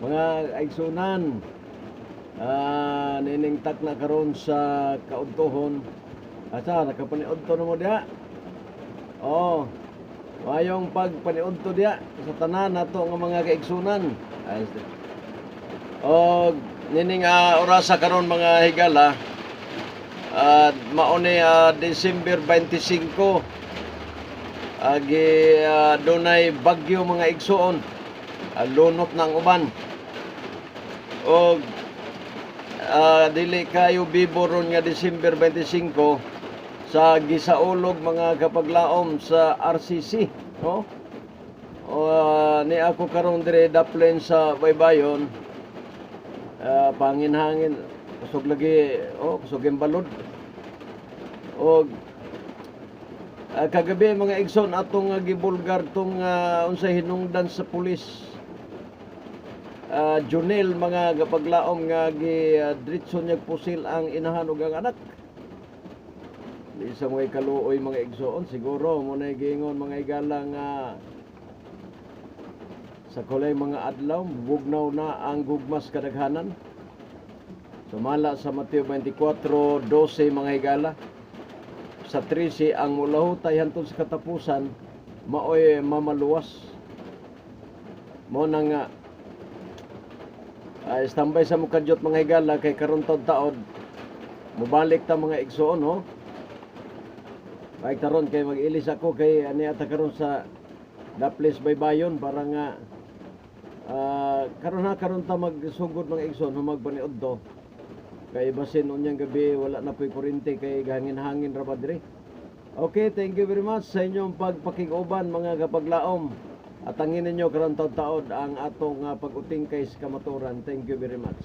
mga aigsunan, niningtak na karon sa kaudtohon. Asa nakapaniudto na mo diha? Oh, mayong pagpaniudto diha sa tanan nato nga mga kaigsunan. Og nining orasa karon mga higala, mao ni December 25 agi dunay bagyo mga igsuon, lunot ng uban. Og dili kayo biboron nga December 25 sa gisaulog mga kapaglaom sa RCC, no? Ni ako karon dire daplin sa baybayon, pangin-hangin, kusog lagi, kusog yung balod. Og kagabi mga igsoon atong gibulgar tong unsay hinungdan sa pulis. Junel mga kapaglaom nga diretso niya pusil ang inahan ug ang anak. Di sa mga kaluoy mga igsoon, siguro mo na giingon mga igala nga sa kulay mga adlaw bugnaw na ang gugmas kadaghanan. Sumala sa Mateo 24:12 mga higala, sa 13 ang mulahutay hantod sa katapusan maoy mamaluwas. Mo na nga standby sa mukadyot mga higala kay karon taod mubalik ta mga igsoon, ho. Ay karon kay mag-ilis ako kay ani ata karon sa Daples Baybayon para nga karon ta magsugod mga igsoon magpaniudto. Kay basin unyang gabi wala na po'y kuryente kay hangin-hangin ra pa dire. Okay, thank you very much sa inyong pagpakiguban mga kapaglaom. At angin ninyo karon taod-taod ang atong pag-utingkay sa Kamatuoran. Thank you very much.